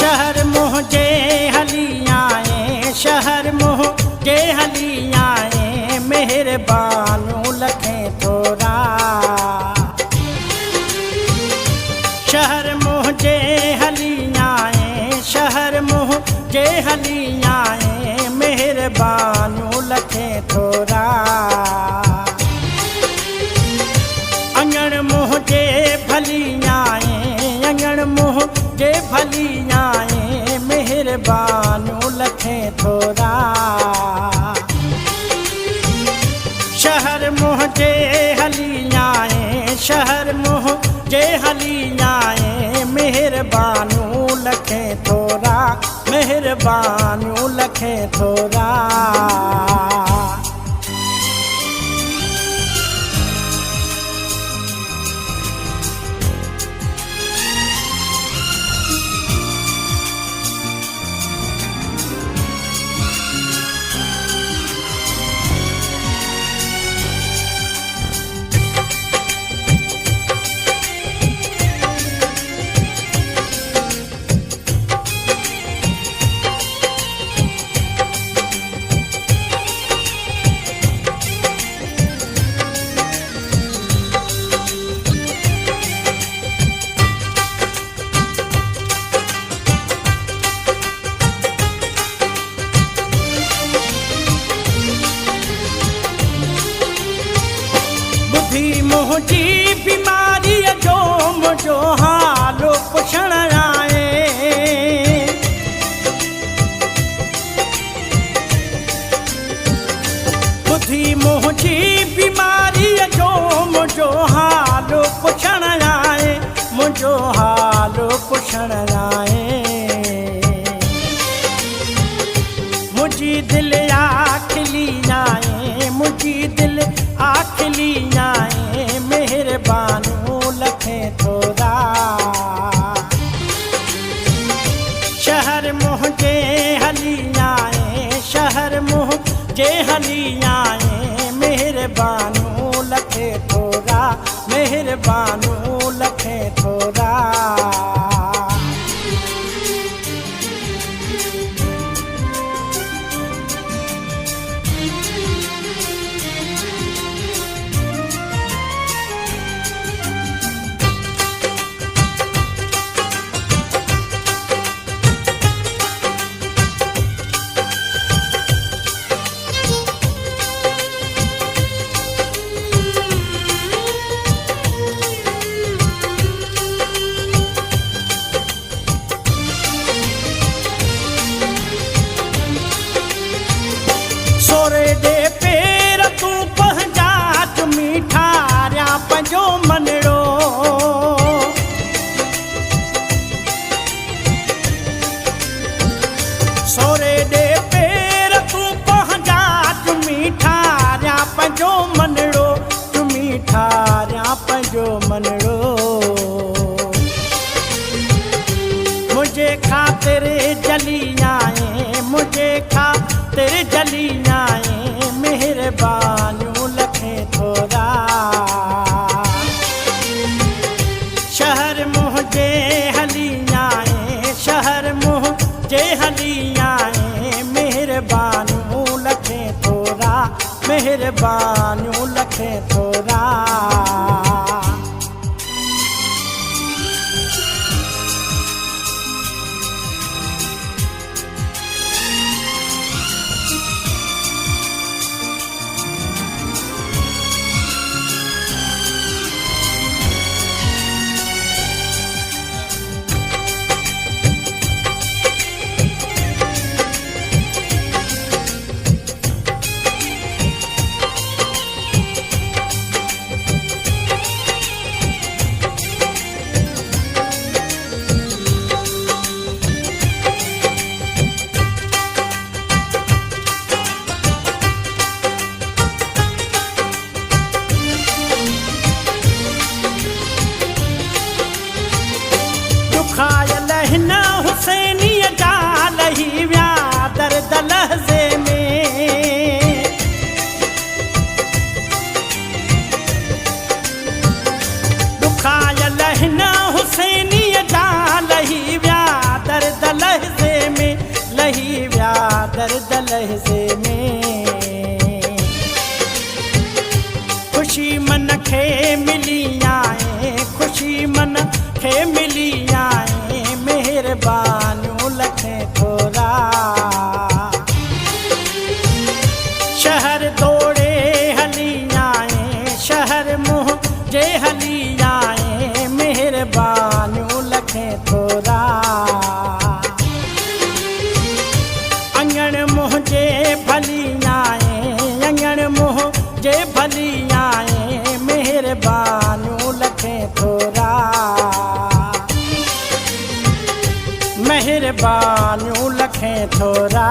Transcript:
शहर मोह जे हली आए, शहर मोह जे हली आए, मेहरबानू लखे थोरा। शहर मोह जे हली आए, शहर मोह जे हली आए, मेहरबानू लखे थोरा। अंगण मोह जे भली आए, अंगण मोह जे भली आए, मेहरबानू लखे थोरा। शहर मोह जे हली आए, शहर मोह जे हली आए, मेहरबानू लखे थोरा, मेहरबानू लखे थोरा। मोह जी बीमारी जो मुझो हालो पुछण आए। बुद्धि मोह जी बीमारी जो मुझो हालो पुछण आए, मुझो हालो पुछण आए। मुझी दिल आखिली आए, मुझी दिल आखिली आए, मेहरबानू लखे थोरा। शहर मोह जे हली आए, शहर मोह जे हली आए, मेहरबानू लखे थोरा, मेहरबानू लखे थोरा। सोरे दे पेर तू पहुंचा तुमी ठारिया पंजो मनड़ो। सोरे दे पेर तू पहुंचा तुमी ठारिया पंजो मनड़ो, तुमी ठारिया पंजो मनड़ो। मुझे खातिर जली आए, मुझे खातिर जली आए, मेहरबानू लखे थोरा। शहर मोह जे हली आए, शहर मोह जे हली आए, मेहरबानू लखे थोरा, मेहरबानू लखे थोरा। दुखायल हिन हुसैनीअ जा लही विया दर्द लहज़े में। दुखायल हिन हुसैनीअ जा लही विया दर्द मिली आए मेहरबानियूं लखे थोरा शहर दौड़े हली आए शहर मुँह जे हली आए मेहरबानियूं लखे थोरा अंगण मुँह जे भली आए अंगण मुँह जे भली आए मेहरबानियूं लखे थोरा मेहरबानियूं लखे थोरा।